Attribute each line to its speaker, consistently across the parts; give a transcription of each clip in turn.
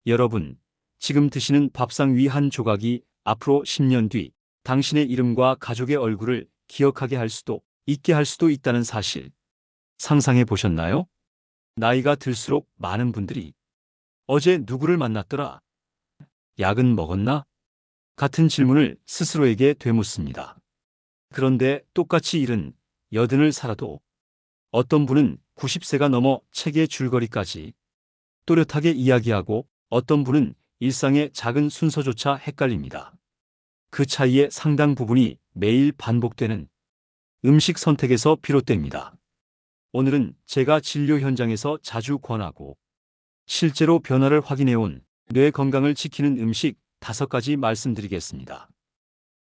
Speaker 1: 여러분, 지금 드시는 밥상 위 한 조각이 앞으로 10년 뒤 당신의 이름과 가족의 얼굴을 기억하게 할 수도 있게 할 수도 있다는 사실 상상해 보셨나요? 나이가 들수록 많은 분들이 어제 누구를 만났더라? 약은 먹었나? 같은 질문을 스스로에게 되묻습니다. 그런데 똑같이 일은 여든을 살아도 어떤 분은 90세가 넘어 책의 줄거리까지 또렷하게 이야기하고 어떤 분은 일상의 작은 순서조차 헷갈립니다. 그 차이의 상당 부분이 매일 반복되는 음식 선택에서 비롯됩니다. 오늘은 제가 진료 현장에서 자주 권하고 실제로 변화를 확인해온 뇌 건강을 지키는 음식 5가지 말씀드리겠습니다.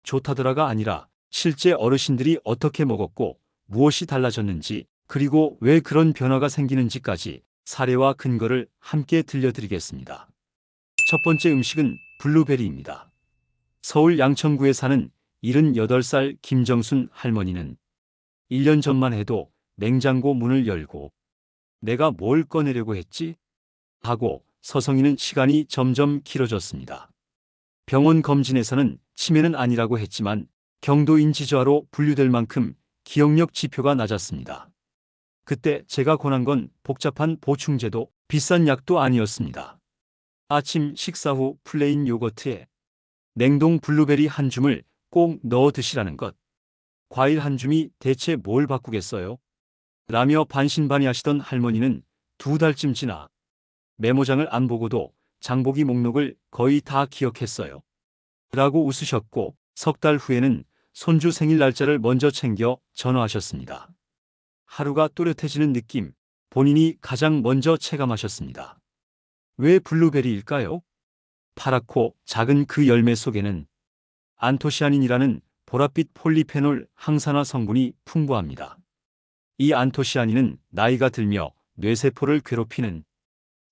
Speaker 1: 좋다더라가 아니라 실제 어르신들이 어떻게 먹었고 무엇이 달라졌는지 그리고 왜 그런 변화가 생기는지까지 사례와 근거를 함께 들려드리겠습니다. 첫 번째 음식은 블루베리입니다. 서울 양천구에 사는 78살 김정순 할머니는 1년 전만 해도 냉장고 문을 열고 내가 뭘 꺼내려고 했지? 하고 서성이는 시간이 점점 길어졌습니다. 병원 검진에서는 치매는 아니라고 했지만 경도인지저하로 분류될 만큼 기억력 지표가 낮았습니다. 그때 제가 권한 건 복잡한 보충제도 비싼 약도 아니었습니다. 아침 식사 후 플레인 요거트에 냉동 블루베리 한 줌을 꼭 넣어 드시라는 것. 과일 한 줌이 대체 뭘 바꾸겠어요? 라며 반신반의하시던 할머니는 2달쯤 지나 메모장을 안 보고도 장보기 목록을 거의 다 기억했어요. 라고 웃으셨고 3달 후에는 손주 생일 날짜를 먼저 챙겨 전화하셨습니다. 하루가 또렷해지는 느낌, 본인이 가장 먼저 체감하셨습니다. 왜 블루베리일까요? 파랗고 작은 그 열매 속에는 안토시아닌이라는 보랏빛 폴리페놀 항산화 성분이 풍부합니다. 이 안토시아닌은 나이가 들며 뇌세포를 괴롭히는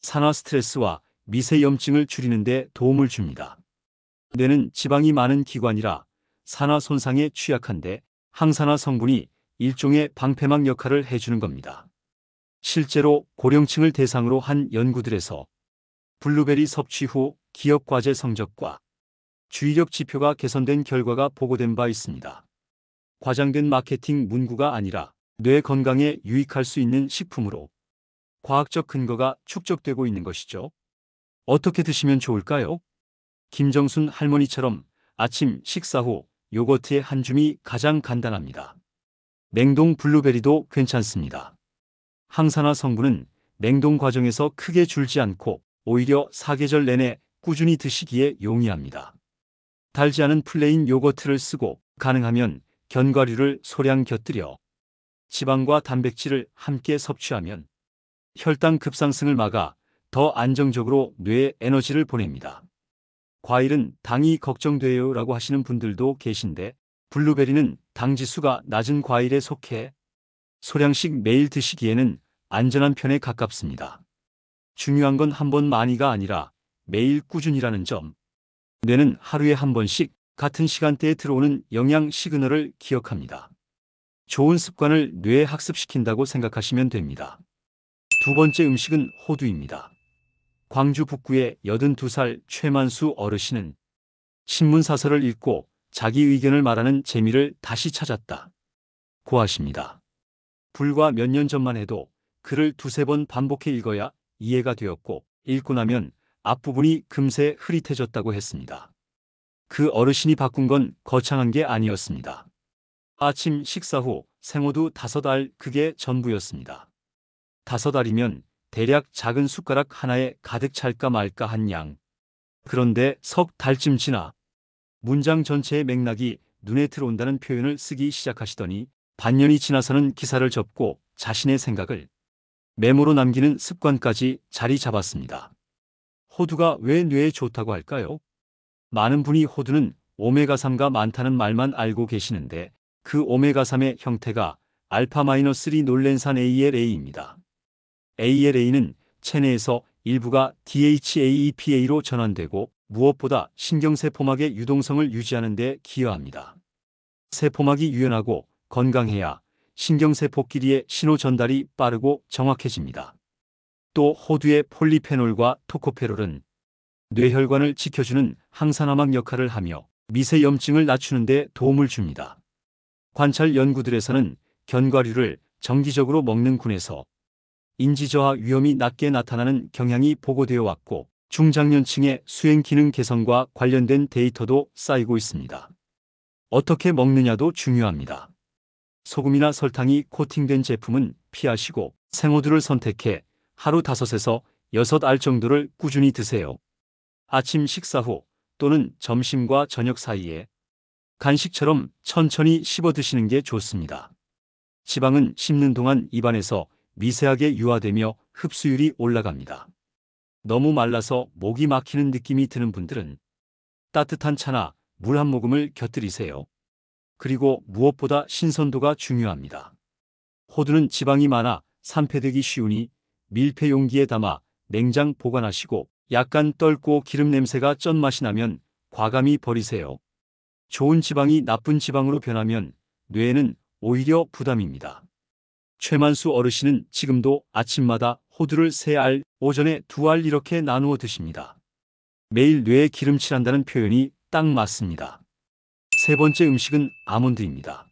Speaker 1: 산화 스트레스와 미세염증을 줄이는 데 도움을 줍니다. 뇌는 지방이 많은 기관이라 산화 손상에 취약한데 항산화 성분이 일종의 방패막 역할을 해주는 겁니다. 실제로 고령층을 대상으로 한 연구들에서 블루베리 섭취 후 기억 과제 성적과 주의력 지표가 개선된 결과가 보고된 바 있습니다. 과장된 마케팅 문구가 아니라 뇌 건강에 유익할 수 있는 식품으로 과학적 근거가 축적되고 있는 것이죠. 어떻게 드시면 좋을까요? 김정순 할머니처럼 아침 식사 후 요거트의 한 줌이 가장 간단합니다. 냉동 블루베리도 괜찮습니다. 항산화 성분은 냉동 과정에서 크게 줄지 않고 오히려 사계절 내내 꾸준히 드시기에 용이합니다. 달지 않은 플레인 요거트를 쓰고 가능하면 견과류를 소량 곁들여 지방과 단백질을 함께 섭취하면 혈당 급상승을 막아 더 안정적으로 뇌에 에너지를 보냅니다. 과일은 당이 걱정돼요 라고 하시는 분들도 계신데 블루베리는 당 지수가 낮은 과일에 속해 소량씩 매일 드시기에는 안전한 편에 가깝습니다. 중요한 건 한 번 많이가 아니라 매일 꾸준히라는 점. 뇌는 하루에 한 번씩 같은 시간대에 들어오는 영양 시그널을 기억합니다. 좋은 습관을 뇌에 학습시킨다고 생각하시면 됩니다. 두 번째 음식은 호두입니다. 광주 북구의 82살 최만수 어르신은 신문사설을 읽고 자기 의견을 말하는 재미를 다시 찾았다 고 하십니다. 불과 몇 년 전만 해도 글을 2~3번 반복해 읽어야 이해가 되었고 읽고 나면 앞부분이 금세 흐릿해졌다고 했습니다. 그 어르신이 바꾼 건 거창한 게 아니었습니다. 아침 식사 후 생호두 5알 그게 전부였습니다. 5알이면 대략 작은 숟가락 하나에 가득 찰까 말까 한 양. 그런데 3달쯤 지나 문장 전체의 맥락이 눈에 들어온다는 표현을 쓰기 시작하시더니 반년이 지나서는 기사를 접고 자신의 생각을 메모로 남기는 습관까지 자리 잡았습니다. 호두가 왜 뇌에 좋다고 할까요? 많은 분이 호두는 오메가3가 많다는 말만 알고 계시는데 그 오메가3의 형태가 알파-3 놀렌산 ALA입니다. ALA는 체내에서 일부가 DHAEPA로 전환되고 무엇보다 신경세포막의 유동성을 유지하는 데 기여합니다. 세포막이 유연하고 건강해야 신경세포끼리의 신호 전달이 빠르고 정확해집니다. 또 호두의 폴리페놀과 토코페롤은 뇌혈관을 지켜주는 항산화막 역할을 하며 미세 염증을 낮추는 데 도움을 줍니다. 관찰 연구들에서는 견과류를 정기적으로 먹는 군에서 인지저하 위험이 낮게 나타나는 경향이 보고되어 왔고, 중장년층의 수행 기능 개선과 관련된 데이터도 쌓이고 있습니다. 어떻게 먹느냐도 중요합니다. 소금이나 설탕이 코팅된 제품은 피하시고 생호두를 선택해 하루 5에서 6알 정도를 꾸준히 드세요. 아침 식사 후 또는 점심과 저녁 사이에 간식처럼 천천히 씹어 드시는 게 좋습니다. 지방은 씹는 동안 입안에서 미세하게 유화되며 흡수율이 올라갑니다. 너무 말라서 목이 막히는 느낌이 드는 분들은 따뜻한 차나 물 한 모금을 곁들이세요. 그리고 무엇보다 신선도가 중요합니다. 호두는 지방이 많아 산패되기 쉬우니 밀폐 용기에 담아 냉장 보관하시고, 약간 떫고 기름 냄새가 쩐맛이 나면 과감히 버리세요. 좋은 지방이 나쁜 지방으로 변하면 뇌에는 오히려 부담입니다. 최만수 어르신은 지금도 아침마다 호두를 3알, 오전에 2알 이렇게 나누어 드십니다. 매일 뇌에 기름칠한다는 표현이 딱 맞습니다. 세 번째 음식은 아몬드입니다.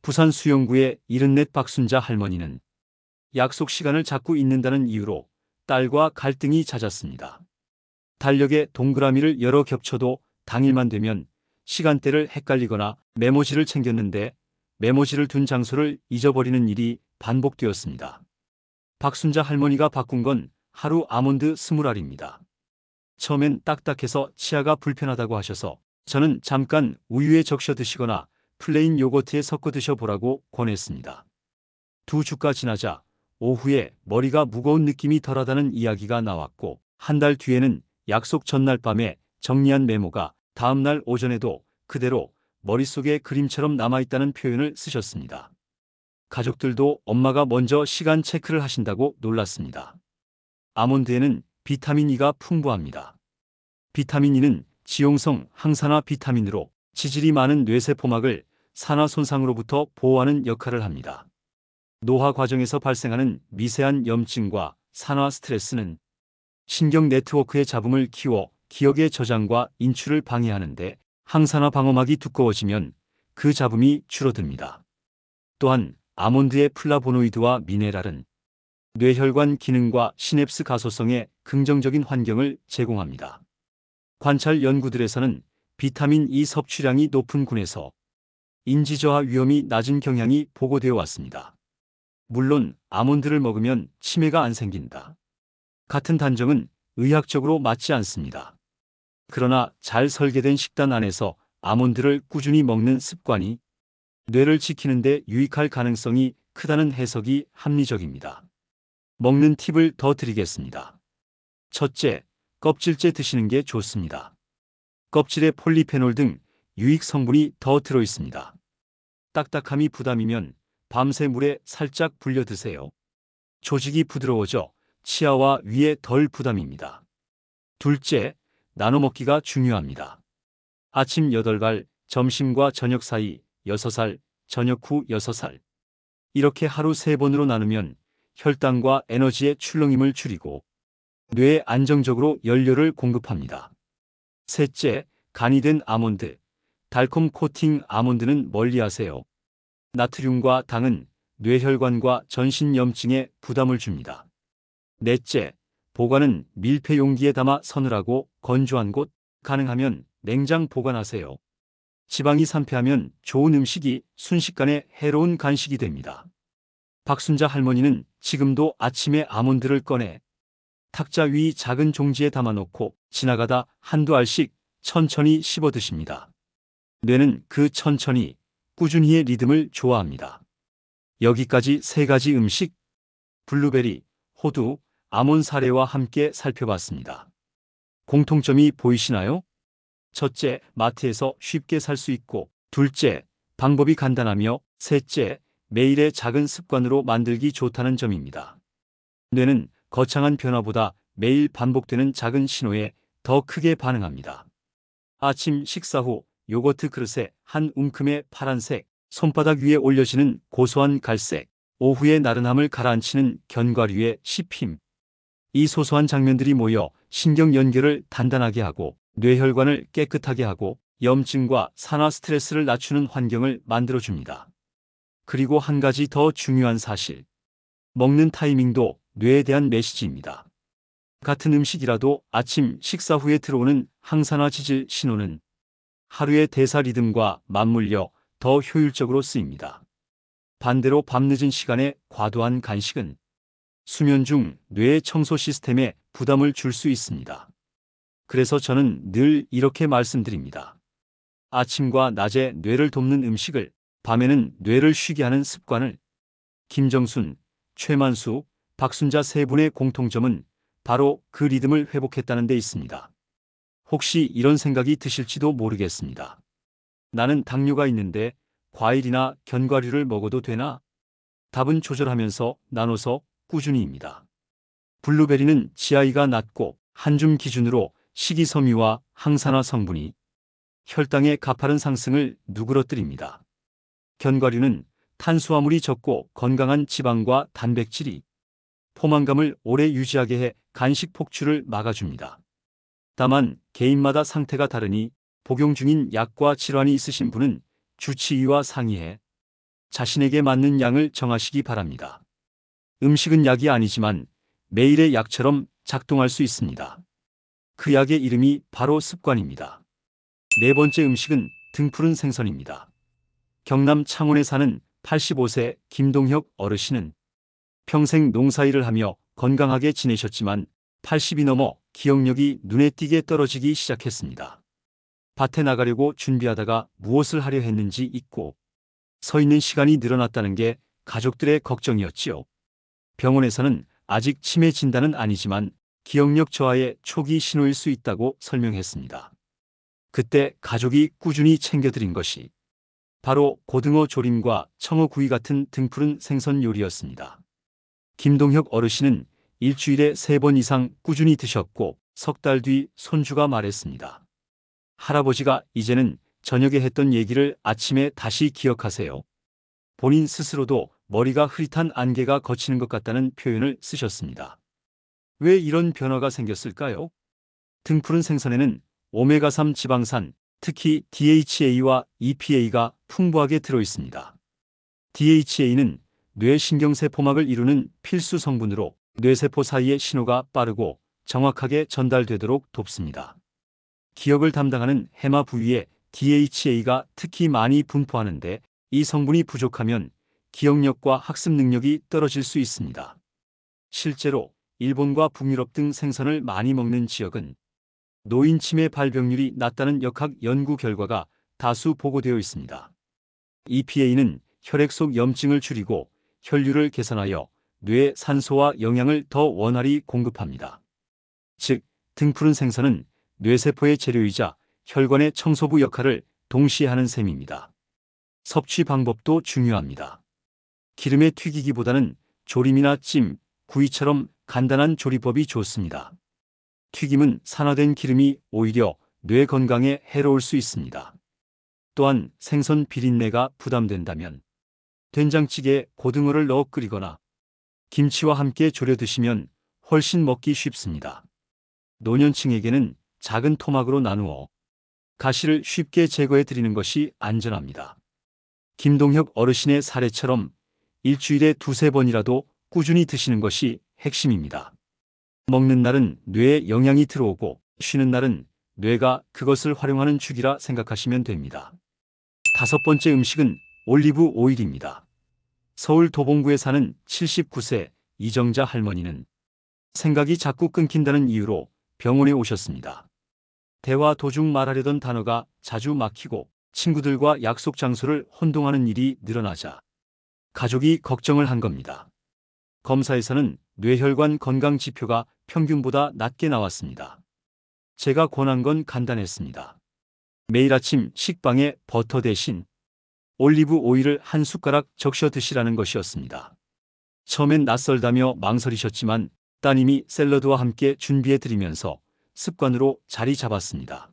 Speaker 1: 부산 수영구의 74 박순자 할머니는 약속 시간을 자꾸 잊는다는 이유로 딸과 갈등이 잦았습니다. 달력에 동그라미를 열어 겹쳐도 당일만 되면 시간대를 헷갈리거나 메모지를 챙겼는데 메모지를 둔 장소를 잊어버리는 일이 반복되었습니다. 박순자 할머니가 바꾼 건 하루 아몬드 20알입니다. 처음엔 딱딱해서 치아가 불편하다고 하셔서 저는 잠깐 우유에 적셔 드시거나 플레인 요거트에 섞어 드셔보라고 권했습니다. 2주가 지나자 오후에 머리가 무거운 느낌이 덜하다는 이야기가 나왔고, 한 달 뒤에는 약속 전날 밤에 정리한 메모가 다음날 오전에도 그대로 머릿속에 그림처럼 남아있다는 표현을 쓰셨습니다. 가족들도 엄마가 먼저 시간 체크를 하신다고 놀랐습니다. 아몬드에는 비타민 E가 풍부합니다. 비타민 E는 지용성 항산화 비타민으로 지질이 많은 뇌세포막을 산화 손상으로부터 보호하는 역할을 합니다. 노화 과정에서 발생하는 미세한 염증과 산화 스트레스는 신경 네트워크의 잡음을 키워 기억의 저장과 인출을 방해하는데, 항산화 방어막이 두꺼워지면 그 잡음이 줄어듭니다. 또한 아몬드의 플라보노이드와 미네랄은 뇌혈관 기능과 시냅스 가소성에 긍정적인 환경을 제공합니다. 관찰 연구들에서는 비타민 E 섭취량이 높은 군에서 인지저하 위험이 낮은 경향이 보고되어 왔습니다. 물론 아몬드를 먹으면 치매가 안 생긴다. 같은 단정은 의학적으로 맞지 않습니다. 그러나 잘 설계된 식단 안에서 아몬드를 꾸준히 먹는 습관이 뇌를 지키는 데 유익할 가능성이 크다는 해석이 합리적입니다. 먹는 팁을 더 드리겠습니다. 첫째, 껍질째 드시는 게 좋습니다. 껍질에 폴리페놀 등 유익 성분이 더 들어 있습니다. 딱딱함이 부담이면 밤새 물에 살짝 불려 드세요. 조직이 부드러워져 치아와 위에 덜 부담입니다. 둘째, 나눠 먹기가 중요합니다. 아침 8알, 점심과 저녁 사이 6알, 저녁 후 6알. 이렇게 하루 3번으로 나누면 혈당과 에너지의 출렁임을 줄이고 뇌에 안정적으로 연료를 공급합니다. 셋째, 간이 된 아몬드. 달콤 코팅 아몬드는 멀리하세요. 나트륨과 당은 뇌혈관과 전신 염증에 부담을 줍니다. 넷째, 보관은 밀폐 용기에 담아 서늘하고 건조한 곳, 가능하면 냉장 보관하세요. 지방이 산패하면 좋은 음식이 순식간에 해로운 간식이 됩니다. 박순자 할머니는 지금도 아침에 아몬드를 꺼내 탁자 위 작은 종지에 담아놓고 지나가다 한두 알씩 천천히 씹어 드십니다. 뇌는 그 천천히, 꾸준히의 리듬을 좋아합니다. 여기까지 3가지 음식, 블루베리, 호두, 아몬 사례와 함께 살펴봤습니다. 공통점이 보이시나요? 첫째, 마트에서 쉽게 살 수 있고, 둘째, 방법이 간단하며, 셋째, 매일의 작은 습관으로 만들기 좋다는 점입니다. 뇌는 거창한 변화보다 매일 반복되는 작은 신호에 더 크게 반응합니다. 아침 식사 후 요거트 그릇에 한 움큼의 파란색, 손바닥 위에 올려지는 고소한 갈색, 오후의 나른함을 가라앉히는 견과류의 씹힘. 이 소소한 장면들이 모여 신경 연결을 단단하게 하고 뇌혈관을 깨끗하게 하고 염증과 산화 스트레스를 낮추는 환경을 만들어줍니다. 그리고 한 가지 더 중요한 사실. 먹는 타이밍도 뇌에 대한 메시지입니다. 같은 음식이라도 아침 식사 후에 들어오는 항산화 지질 신호는 하루의 대사 리듬과 맞물려 더 효율적으로 쓰입니다. 반대로 밤늦은 시간에 과도한 간식은 수면 중 뇌의 청소 시스템에 부담을 줄 수 있습니다. 그래서 저는 늘 이렇게 말씀드립니다. 아침과 낮에 뇌를 돕는 음식을, 밤에는 뇌를 쉬게 하는 습관을. 김정순, 최만수, 박순자 세 분의 공통점은 바로 그 리듬을 회복했다는 데 있습니다. 혹시 이런 생각이 드실지도 모르겠습니다. 나는 당뇨가 있는데 과일이나 견과류를 먹어도 되나? 답은 조절하면서 나눠서 꾸준히입니다. 블루베리는 GI가 낮고 한 줌 기준으로 식이섬유와 항산화 성분이 혈당의 가파른 상승을 누그러뜨립니다. 견과류는 탄수화물이 적고 건강한 지방과 단백질이 포만감을 오래 유지하게 해 간식 폭출을 막아줍니다. 다만 개인마다 상태가 다르니 복용 중인 약과 질환이 있으신 분은 주치의와 상의해 자신에게 맞는 양을 정하시기 바랍니다. 음식은 약이 아니지만 매일의 약처럼 작동할 수 있습니다. 그 약의 이름이 바로 습관입니다. 네 번째 음식은 등푸른 생선입니다. 경남 창원에 사는 85세 김동혁 어르신은 평생 농사일을 하며 건강하게 지내셨지만 80이 넘어 기억력이 눈에 띄게 떨어지기 시작했습니다. 밭에 나가려고 준비하다가 무엇을 하려 했는지 잊고 서 있는 시간이 늘어났다는 게 가족들의 걱정이었지요. 병원에서는 아직 치매 진단은 아니지만 기억력 저하의 초기 신호일 수 있다고 설명했습니다. 그때 가족이 꾸준히 챙겨드린 것이 바로 고등어 조림과 청어 구이 같은 등푸른 생선 요리였습니다. 김동혁 어르신은 일주일에 3번 이상 꾸준히 드셨고 석 달 뒤 손주가 말했습니다. 할아버지가 이제는 저녁에 했던 얘기를 아침에 다시 기억하세요. 본인 스스로도 머리가 흐릿한 안개가 걷히는 것 같다는 표현을 쓰셨습니다. 왜 이런 변화가 생겼을까요? 등푸른 생선에는 오메가3 지방산, 특히 DHA와 EPA가 풍부하게 들어있습니다. DHA는 뇌신경세포막을 이루는 필수 성분으로 뇌세포 사이의 신호가 빠르고 정확하게 전달되도록 돕습니다. 기억을 담당하는 해마 부위에 DHA가 특히 많이 분포하는데 이 성분이 부족하면 기억력과 학습 능력이 떨어질 수 있습니다. 실제로 일본과 북유럽 등 생선을 많이 먹는 지역은 노인 치매 발병률이 낮다는 역학 연구 결과가 다수 보고되어 있습니다. EPA는 혈액 속 염증을 줄이고 혈류를 개선하여 뇌에 산소와 영양을 더 원활히 공급합니다. 즉, 등푸른 생선은 뇌세포의 재료이자 혈관의 청소부 역할을 동시에 하는 셈입니다. 섭취 방법도 중요합니다. 기름에 튀기기보다는 조림이나 찜, 구이처럼 간단한 조리법이 좋습니다. 튀김은 산화된 기름이 오히려 뇌 건강에 해로울 수 있습니다. 또한 생선 비린내가 부담된다면 된장찌개에 고등어를 넣어 끓이거나 김치와 함께 졸여 드시면 훨씬 먹기 쉽습니다. 노년층에게는 작은 토막으로 나누어 가시를 쉽게 제거해 드리는 것이 안전합니다. 김동혁 어르신의 사례처럼 일주일에 2~3번이라도 꾸준히 드시는 것이 핵심입니다. 먹는 날은 뇌에 영양이 들어오고 쉬는 날은 뇌가 그것을 활용하는 주기라 생각하시면 됩니다. 5번째 음식은 올리브 오일입니다. 서울 도봉구에 사는 79세 이정자 할머니는 생각이 자꾸 끊긴다는 이유로 병원에 오셨습니다. 대화 도중 말하려던 단어가 자주 막히고 친구들과 약속 장소를 혼동하는 일이 늘어나자 가족이 걱정을 한 겁니다. 검사에서는 뇌혈관 건강 지표가 평균보다 낮게 나왔습니다. 제가 권한 건 간단했습니다. 매일 아침 식빵에 버터 대신 올리브 오일을 한 숟가락 적셔 드시라는 것이었습니다. 처음엔 낯설다며 망설이셨지만 따님이 샐러드와 함께 준비해 드리면서 습관으로 자리 잡았습니다.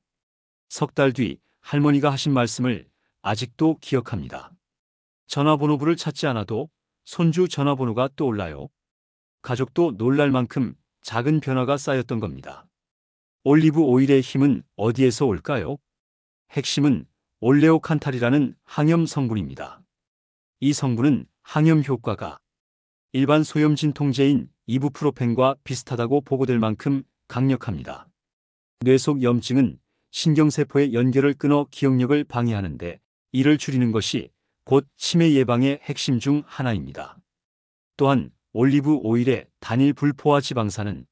Speaker 1: 석 달 뒤 할머니가 하신 말씀을 아직도 기억합니다. 전화번호부를 찾지 않아도 손주 전화번호가 떠올라요. 가족도 놀랄 만큼 작은 변화가 쌓였던 겁니다. 올리브 오일의 힘은 어디에서 올까요? 핵심은 올레오칸탈이라는 항염 성분입니다. 이 성분은 항염 효과가 일반 소염 진통제인 이부프로펜과 비슷하다고 보고될 만큼 강력합니다. 뇌 속 염증은 신경세포의 연결을 끊어 기억력을 방해하는데 이를 줄이는 것이 곧 치매 예방의 핵심 중 하나입니다. 또한 올리브 오일의 단일 불포화 지방산은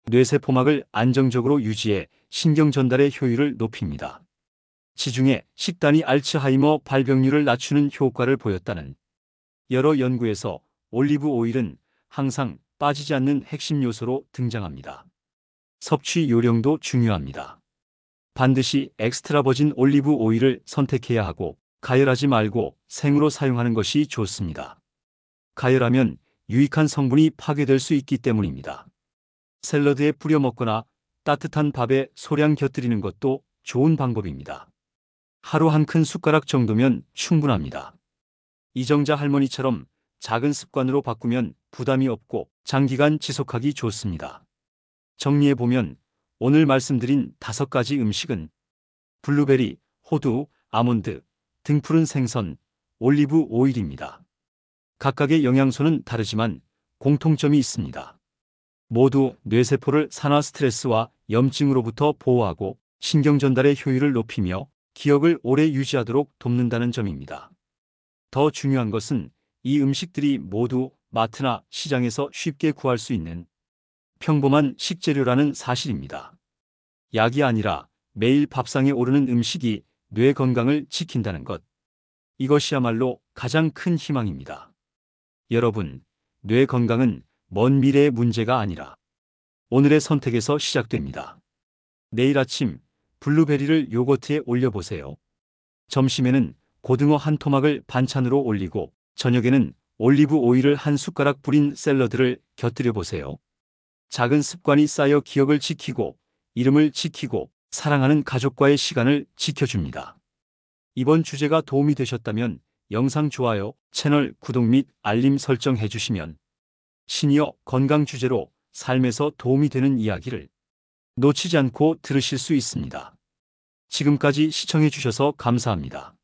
Speaker 1: 뇌세포막을 안정적으로 유지해 신경 전달의 효율을 높입니다. 시중에 식단이 알츠하이머 발병률을 낮추는 효과를 보였다는 여러 연구에서 올리브 오일은 항상 빠지지 않는 핵심 요소로 등장합니다. 섭취 요령도 중요합니다. 반드시 엑스트라 버진 올리브 오일을 선택해야 하고 가열하지 말고 생으로 사용하는 것이 좋습니다. 가열하면 유익한 성분이 파괴될 수 있기 때문입니다. 샐러드에 뿌려 먹거나 따뜻한 밥에 소량 곁들이는 것도 좋은 방법입니다. 하루 한 큰 숟가락 정도면 충분합니다. 이정자 할머니처럼 작은 습관으로 바꾸면 부담이 없고 장기간 지속하기 좋습니다. 정리해보면 오늘 말씀드린 5가지 음식은 블루베리, 호두, 아몬드, 등푸른 생선, 올리브 오일입니다. 각각의 영양소는 다르지만 공통점이 있습니다. 모두 뇌세포를 산화 스트레스와 염증으로부터 보호하고 신경 전달의 효율을 높이며 기억을 오래 유지하도록 돕는다는 점입니다. 더 중요한 것은 이 음식들이 모두 마트나 시장에서 쉽게 구할 수 있는 평범한 식재료라는 사실입니다. 약이 아니라 매일 밥상에 오르는 음식이 뇌 건강을 지킨다는 것. 이것이야말로 가장 큰 희망입니다. 여러분, 뇌 건강은 먼 미래의 문제가 아니라 오늘의 선택에서 시작됩니다. 내일 아침 블루베리를 요거트에 올려보세요. 점심에는 고등어 한 토막을 반찬으로 올리고 저녁에는 올리브 오일을 한 숟가락 뿌린 샐러드를 곁들여 보세요. 작은 습관이 쌓여 기억을 지키고 이름을 지키고 사랑하는 가족과의 시간을 지켜줍니다. 이번 주제가 도움이 되셨다면 영상 좋아요, 채널 구독 및 알림 설정 해주시면 시니어 건강 주제로 삶에서 도움이 되는 이야기를 놓치지 않고 들으실 수 있습니다. 지금까지 시청해 주셔서 감사합니다.